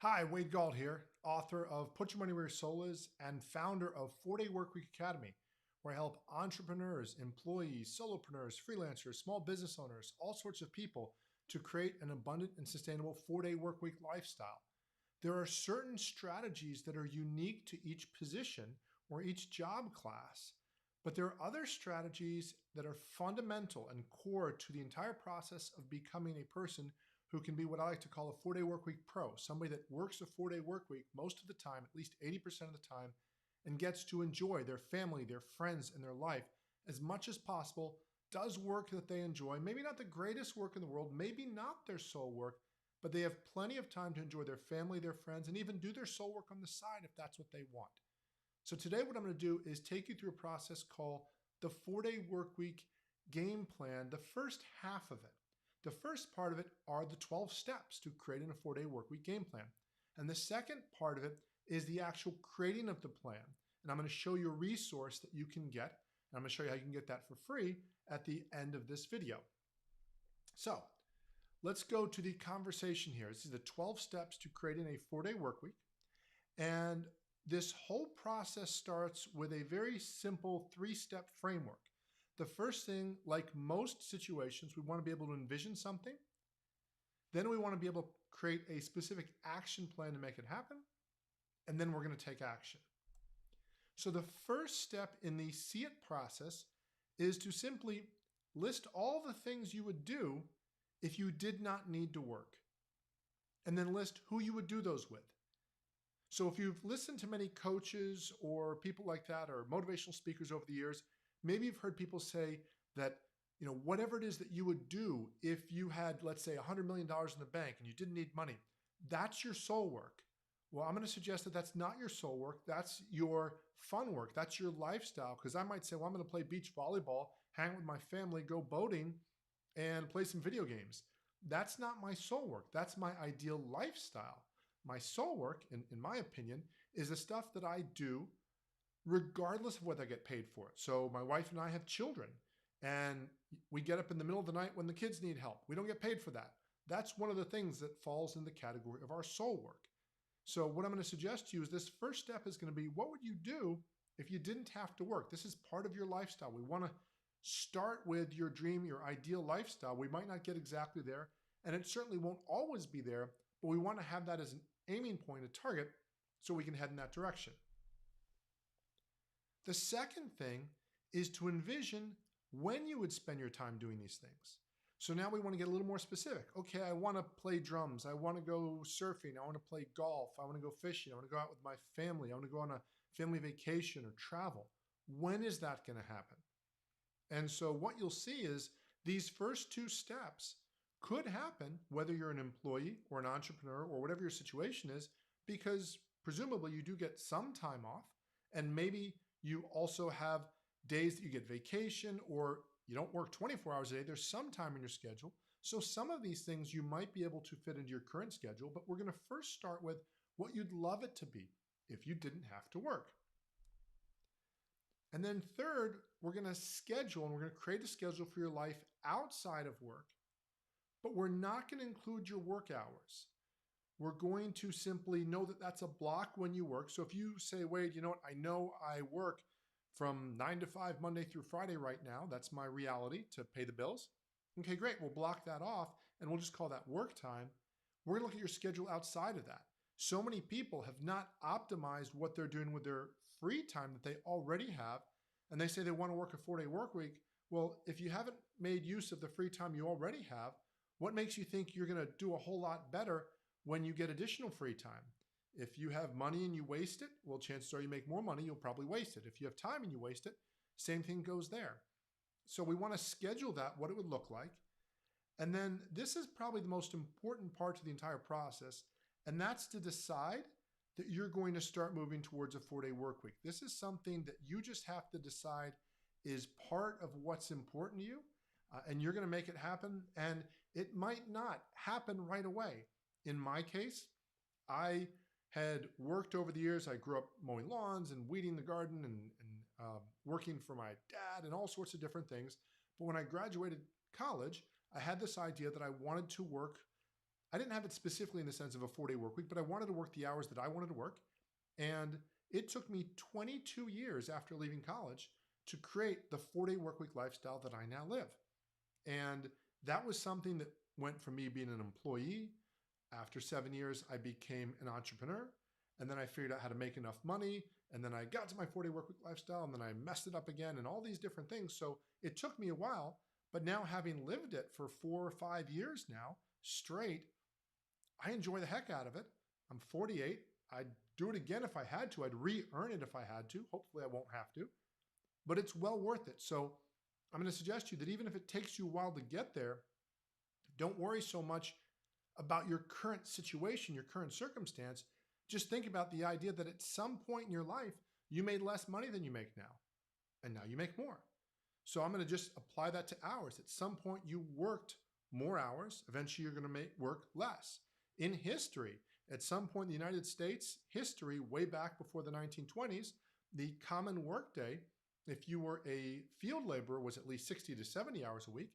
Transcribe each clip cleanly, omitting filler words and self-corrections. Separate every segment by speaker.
Speaker 1: Hi, Wade Galt here, author of Put Your Money Where Your Soul Is and founder of 4-Day Workweek Academy, where I help entrepreneurs, employees, solopreneurs, freelancers, small business owners, all sorts of people to create an abundant and sustainable 4-day workweek lifestyle. There are certain strategies that are unique to each position or each job class, but there are other strategies that are fundamental and core to the entire process of becoming a person who can be what I like to call a 4-day workweek pro, somebody that works a 4-day workweek most of the time, at least 80% of the time, and gets to enjoy their family, their friends, and their life as much as possible, does work that they enjoy, maybe not the greatest work in the world, maybe not their soul work, but they have plenty of time to enjoy their family, their friends, and even do their soul work on the side if that's what they want. So today what I'm going to do is take you through a process called the 4-day workweek game plan, the first half of it. The first part of it are the 12 steps to creating a 4-day workweek game plan. And the second part of it is the actual creating of the plan. And I'm going to show you a resource that you can get. And I'm going to show you how you can get that for free at the end of this video. So let's go to the conversation here. This is the 12 steps to creating a 4-day workweek. And this whole process starts with a very simple 3-step framework. The first thing, like most situations, we want to be able to envision something. Then we want to be able to create a specific action plan to make it happen. And then we're going to take action. So the first step in the see it process is to simply list all the things you would do if you did not need to work. And then list who you would do those with. So if you've listened to many coaches or people like that or motivational speakers over the years, maybe you've heard people say that, whatever it is that you would do if you had, let's say, $100 million in the bank and you didn't need money, that's your soul work. Well, I'm going to suggest that that's not your soul work. That's your fun work. That's your lifestyle. Because I might say, well, I'm going to play beach volleyball, hang with my family, go boating, and play some video games. That's not my soul work. That's my ideal lifestyle. My soul work, in my opinion, is the stuff that I do regardless of whether I get paid for it. So my wife and I have children, and we get up in the middle of the night when the kids need help. We don't get paid for that. That's one of the things that falls in the category of our soul work. So what I'm going to suggest to you is this first step is going to be, what would you do if you didn't have to work? This is part of your lifestyle. We want to start with your dream, your ideal lifestyle. We might not get exactly there, and it certainly won't always be there, but we want to have that as an aiming point, a target, so we can head in that direction. The second thing is to envision when you would spend your time doing these things. So now we want to get a little more specific. Okay, I want to play drums. I want to go surfing. I want to play golf. I want to go fishing. I want to go out with my family. I want to go on a family vacation or travel. When is that going to happen? And so what you'll see is these first 2 steps could happen whether you're an employee or an entrepreneur or whatever your situation is, because presumably you do get some time off, and maybe you also have days that you get vacation, or you don't work 24 hours a day. There's some time in your schedule. So some of these things you might be able to fit into your current schedule, but we're going to first start with what you'd love it to be if you didn't have to work. And then third, we're going to schedule, and we're going to create a schedule for your life outside of work, but we're not going to include your work hours. We're going to simply know that that's a block when you work. So if you say, Wade, you know what? I know I work from 9 to 5, Monday through Friday right now. That's my reality to pay the bills. Okay, great. We'll block that off and we'll just call that work time. We're going to look at your schedule outside of that. So many people have not optimized what they're doing with their free time that they already have. And they say they want to work a 4-day work week. Well, if you haven't made use of the free time you already have, what makes you think you're going to do a whole lot better when you get additional free time? If you have money and you waste it, well, chances are you make more money, you'll probably waste it. If you have time and you waste it, same thing goes there. So we want to schedule that, what it would look like. And then this is probably the most important part to the entire process, and that's to decide that you're going to start moving towards a 4-day work week. This is something that you just have to decide is part of what's important to you, and you're going to make it happen, and it might not happen right away. In my case, I had worked over the years. I grew up mowing lawns and weeding the garden and working for my dad and all sorts of different things. But when I graduated college, I had this idea that I wanted to work I didn't have it specifically in the sense of a 4-day work week, but I wanted to work the hours that I wanted to work. And it took me 22 years after leaving college to create the 4-day work week lifestyle that I now live. And that was something that went from me being an employee. After 7 years, I became an entrepreneur. And then I figured out how to make enough money. And then I got to my 4-day work week lifestyle, and then I messed it up again and all these different things. So it took me a while, but now having lived it for 4 or 5 years now straight, I enjoy the heck out of it. I'm 48. I'd do it again if I had to. I'd re-earn it if I had to. Hopefully I won't have to, but it's well worth it. So I'm going to suggest to you that even if it takes you a while to get there, don't worry so much about your current situation, your current circumstance. Just think about the idea that at some point in your life, you made less money than you make now, and now you make more. So I'm going to just apply that to hours. At some point, you worked more hours. Eventually, you're going to work less. In history, at some point in the United States history, way back before the 1920s, the common workday, if you were a field laborer, was at least 60 to 70 hours a week.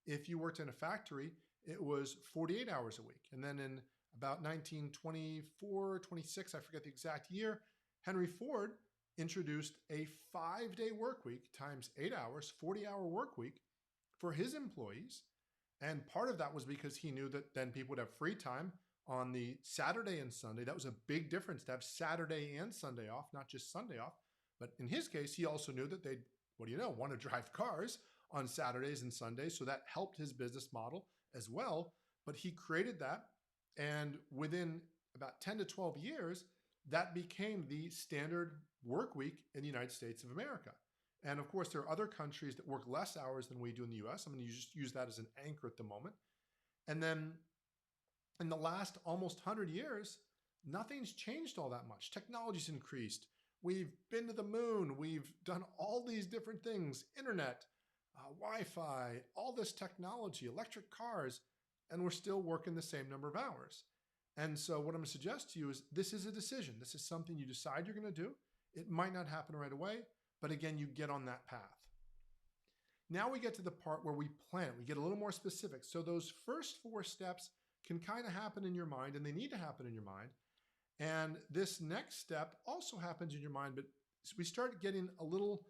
Speaker 1: If you worked in a factory, it was 48 hours a week. And then in about 1924, 26, I forget the exact year, Henry Ford introduced a 5-day work week times 8 hours, 40-hour work week for his employees. And part of that was because he knew that then people would have free time on the Saturday and Sunday. That was a big difference to have Saturday and Sunday off, not just Sunday off. But in his case, he also knew that they'd, want to drive cars on Saturdays and Sundays. So that helped his business model as well. But he created that. And within about 10 to 12 years, that became the standard work week in the United States of America. And of course, there are other countries that work less hours than we do in the US. I'm going to just use that as an anchor at the moment. And then in the last almost 100 years, nothing's changed all that much. Technology's increased. We've been to the moon. We've done all these different things, internet, Wi-Fi, all this technology, electric cars, and we're still working the same number of hours. And so what I'm going to suggest to you is this is a decision. This is something you decide you're going to do. It might not happen right away, but again, you get on that path. Now we get to the part where we plan. We get a little more specific. So those first 4 steps can kind of happen in your mind, and they need to happen in your mind. And this next step also happens in your mind, but we start getting a little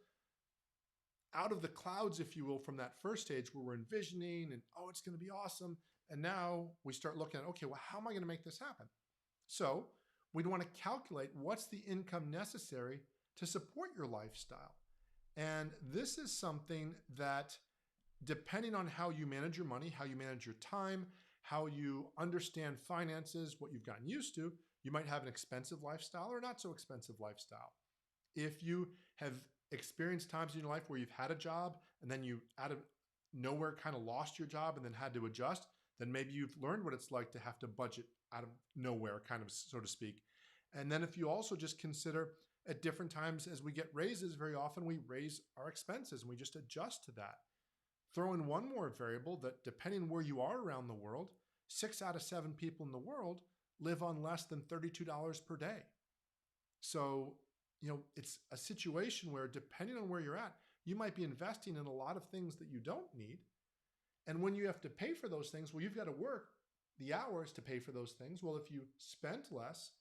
Speaker 1: out of the clouds, if you will, from that first stage where we're envisioning and, oh, it's going to be awesome. And now we start looking at, okay, well, how am I going to make this happen? So we'd want to calculate what's the income necessary to support your lifestyle. And this is something that, depending on how you manage your money, how you manage your time, how you understand finances, what you've gotten used to, you might have an expensive lifestyle or not so expensive lifestyle. If you have experienced times in your life where you've had a job and then you out of nowhere kind of lost your job and then had to adjust, then maybe you've learned what it's like to have to budget out of nowhere, kind of, so to speak. And then if you also just consider at different times as we get raises, very often we raise our expenses and we just adjust to that. Throw in one more variable that depending where you are around the world, 6 out of 7 people in the world live on less than $32 per day. So, it's a situation where depending on where you're at, you might be investing in a lot of things that you don't need. And when you have to pay for those things, well, you've got to work the hours to pay for those things. Well, if you spent less,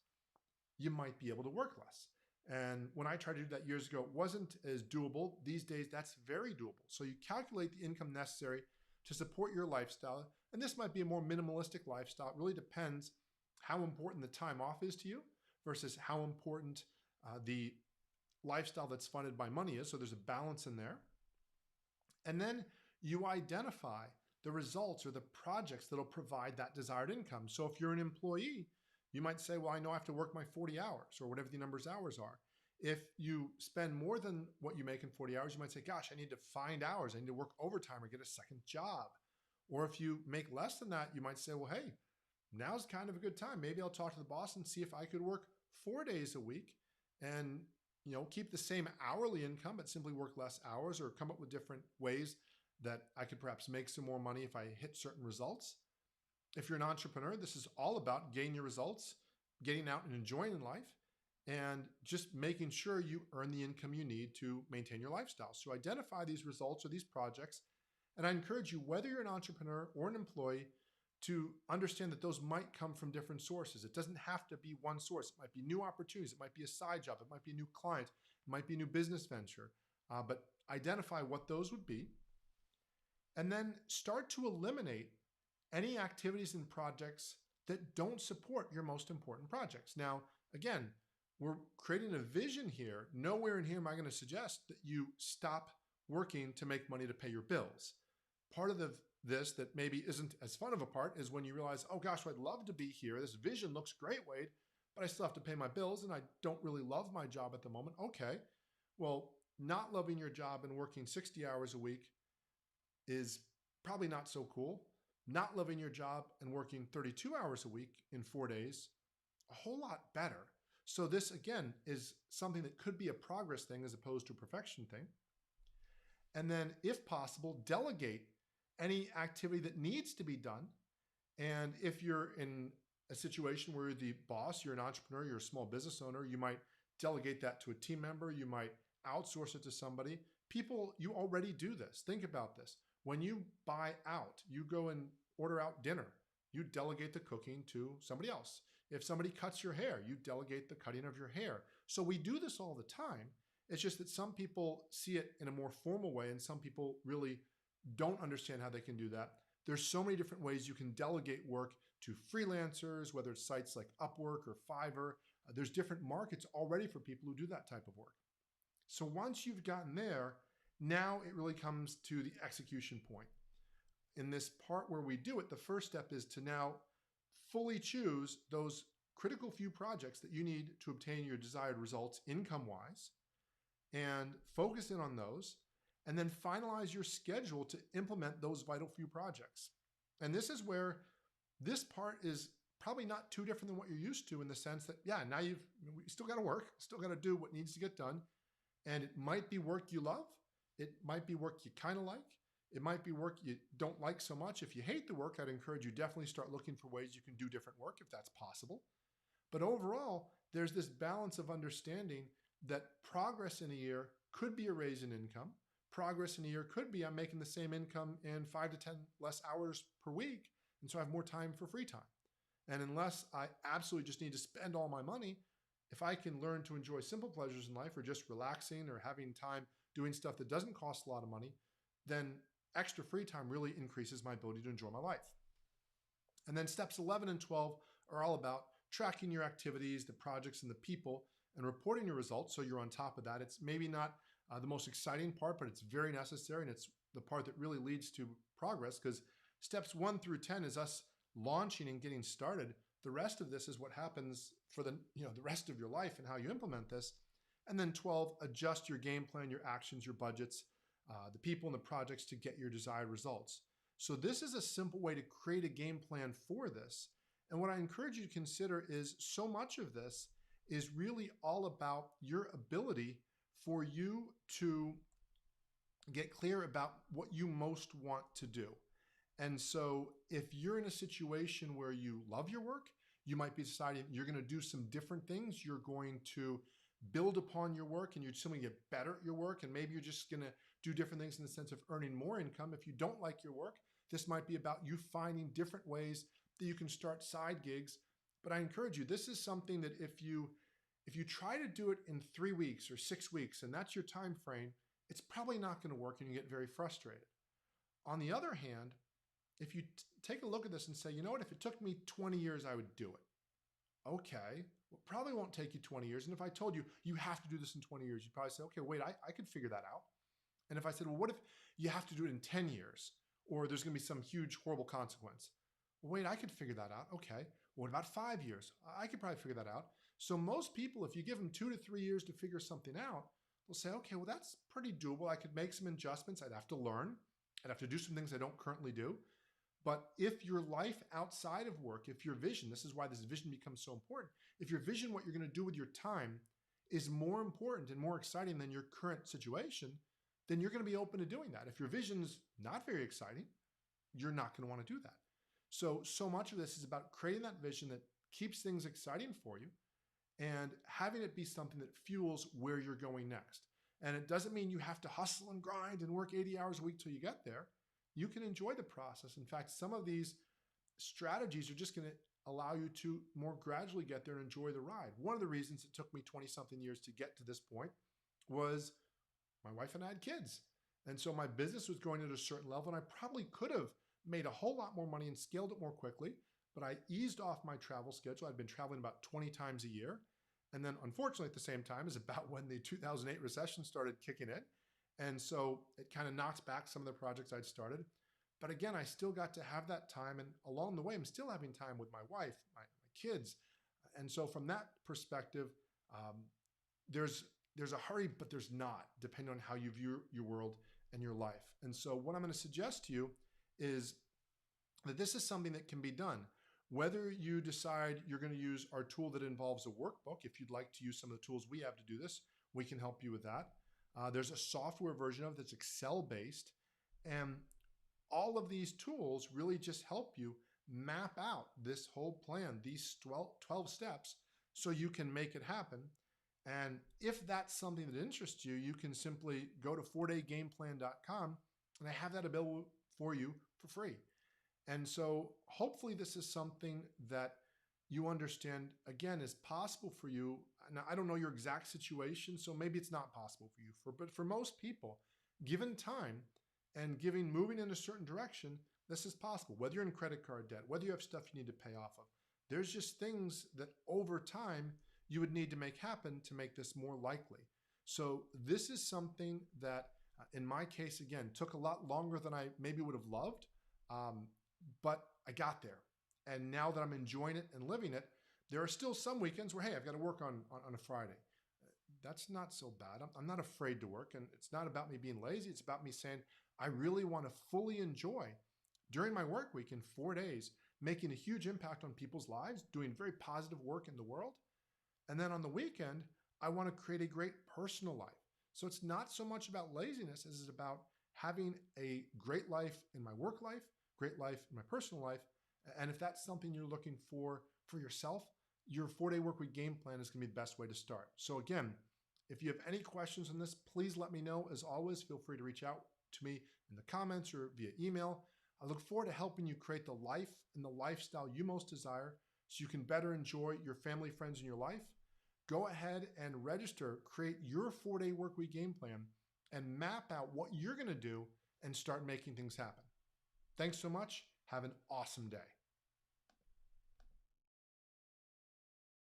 Speaker 1: you might be able to work less. And when I tried to do that years ago, it wasn't as doable. These days, that's very doable. So you calculate the income necessary to support your lifestyle. And this might be a more minimalistic lifestyle. It really depends how important the time off is to you versus how important the lifestyle that's funded by money is. So there's a balance in there. And then you identify the results or the projects that'll provide that desired income. So if you're an employee, you might say, well, I know I have to work my 40 hours or whatever the numbers hours are. If you spend more than what you make in 40 hours, you might say, gosh, I need to find hours. I need to work overtime or get a second job. Or if you make less than that, you might say, well, hey, now's kind of a good time. Maybe I'll talk to the boss and see if I could work 4 days a week and keep the same hourly income, but simply work less hours, or come up with different ways that I could perhaps make some more money if I hit certain results. If you're an entrepreneur, this is all about getting your results, getting out and enjoying life, and just making sure you earn the income you need to maintain your lifestyle. So identify these results or these projects. And I encourage you, whether you're an entrepreneur or an employee, to understand that those might come from different sources. It doesn't have to be one source. It might be new opportunities. It might be a side job. It might be a new client. It might be a new business venture. But identify what those would be, and then start to eliminate any activities and projects that don't support your most important projects. Now, again, we're creating a vision here. Nowhere in here am I going to suggest that you stop working to make money to pay your bills. Part of this that maybe isn't as fun of a part is when you realize, oh gosh, I'd love to be here. This vision looks great, Wade, but I still have to pay my bills and I don't really love my job at the moment. Okay, well, not loving your job and working 60 hours a week is probably not so cool. Not loving your job and working 32 hours a week in 4 days, a whole lot better. So this, again, is something that could be a progress thing as opposed to a perfection thing. And then, if possible, delegate any activity that needs to be done. And if you're in a situation where you're the boss, you're an entrepreneur, you're a small business owner, you might delegate that to a team member, you might outsource it to somebody. People, you already do this. Think about this. When you buy out, you go and order out dinner, you delegate the cooking to somebody else. If somebody cuts your hair, you delegate the cutting of your hair. So we do this all the time. It's just that some people see it in a more formal way and some people really don't understand how they can do that. There's so many different ways you can delegate work to freelancers, whether it's sites like Upwork or Fiverr. There's different markets already for people who do that type of work. So once you've gotten there, now it really comes to the execution point. In this part where we do it, the first step is to now fully choose those critical few projects that you need to obtain your desired results income-wise and focus in on those, and then finalize your schedule to implement those vital few projects. And this is where this part is probably not too different than what you're used to, in the sense that, yeah, now you still got to work, still got to do what needs to get done. And it might be work you love. It might be work you kind of like. It might be work you don't like so much. If you hate the work, I'd encourage you definitely start looking for ways you can do different work if that's possible. But overall, there's this balance of understanding that progress in a year could be a raise in income. Progress in a year could be I'm making the same income in 5 to 10 less hours per week, and so I have more time for free time. And unless I absolutely just need to spend all my money, if I can learn to enjoy simple pleasures in life, or just relaxing or having time doing stuff that doesn't cost a lot of money, then extra free time really increases my ability to enjoy my life. And then steps 11 and 12 are all about tracking your activities, the projects, and the people, and reporting your results so you're on top of that. It's maybe not the most exciting part, but it's very necessary, and it's the part that really leads to progress, because steps 1 through 10 is us launching and getting started. The rest of this is what happens for the rest of your life and how you implement this. And then 12, adjust your game plan, your actions, your budgets, the people and the projects to get your desired results. So this is a simple way to create a game plan for this. And what I encourage you to consider is so much of this is really all about your ability for you to get clear about what you most want to do. And so if you're in a situation where you love your work, you might be deciding you're going to do some different things. You're going to build upon your work and you're just going to get better at your work. And maybe you're just going to do different things in the sense of earning more income. If you don't like your work, this might be about you finding different ways that you can start side gigs. But I encourage you, this is something that if you try to do it in 3 weeks or 6 weeks, and that's your time frame, it's probably not going to work and you get very frustrated. On the other hand, if you take a look at this and say, you know what, if it took me 20 years, I would do it. Okay, well, it probably won't take you 20 years. And if I told you, you have to do this in 20 years, you'd probably say, okay, wait, I could figure that out. And if I said, well, what if you have to do it in 10 years, or there's going to be some huge, horrible consequence? Well, wait, I could figure that out. Okay, what about 5 years? I could probably figure that out. So most people, if you give them 2 to 3 years to figure something out, they'll say, okay, well, that's pretty doable. I could make some adjustments. I'd have to learn. I'd have to do some things I don't currently do. But if your life outside of work, if your vision, this is why this vision becomes so important. If your vision, what you're going to do with your time, is more important and more exciting than your current situation, then you're going to be open to doing that. If your vision's not very exciting, you're not going to want to do that. So much of this is about creating that vision that keeps things exciting for you and having it be something that fuels where you're going next. And it doesn't mean you have to hustle and grind and work 80 hours a week till you get there. You can enjoy the process. In fact, some of these strategies are just going to allow you to more gradually get there and enjoy the ride. One of the reasons it took me 20 something years to get to this point was my wife and I had kids. And so my business was growing at a certain level, and I probably could have made a whole lot more money and scaled it more quickly, but I eased off my travel schedule. I'd been traveling about 20 times a year. And then unfortunately at the same time is about when the 2008 recession started kicking in. And so it kind of knocked back some of the projects I'd started. But again, I still got to have that time. And along the way, I'm still having time with my wife, my kids. And so from that perspective, um, there's a hurry, but there's not, depending on how you view your world and your life. And so what I'm going to suggest to you is that this is something that can be done. Whether you decide you're going to use our tool that involves a workbook, if you'd like to use some of the tools we have to do this, we can help you with that. There's a software version of it that's Excel-based. And all of these tools really just help you map out this whole plan, these 12 steps, so you can make it happen. And if that's something that interests you, you can simply go to 4daygameplan.com, and I have that available for you for free. And so hopefully this is something that you understand, again, is possible for you. Now, I don't know your exact situation, so maybe it's not possible for you. But for most people, given time and moving in a certain direction, this is possible. Whether you're in credit card debt, whether you have stuff you need to pay off of, there's just things that over time you would need to make happen to make this more likely. So this is something that, in my case, again, took a lot longer than I maybe would have loved. But I got there. And now that I'm enjoying it and living it, there are still some weekends where, hey, I've got to work on a Friday. That's not so bad. I'm not afraid to work. And it's not about me being lazy. It's about me saying, I really want to fully enjoy during my work week in 4 days, making a huge impact on people's lives, doing very positive work in the world. And then on the weekend, I want to create a great personal life. So it's not so much about laziness as it's about having a great life in my work life, great life in my personal life. And if that's something you're looking for yourself, your 4-day workweek game plan is going to be the best way to start. So again, if you have any questions on this, please let me know. As always, feel free to reach out to me in the comments or via email. I look forward to helping you create the life and the lifestyle you most desire so you can better enjoy your family, friends, and your life. Go ahead and register, create your 4-day workweek game plan, and map out what you're going to do and start making things happen. Thanks so much. Have an awesome day.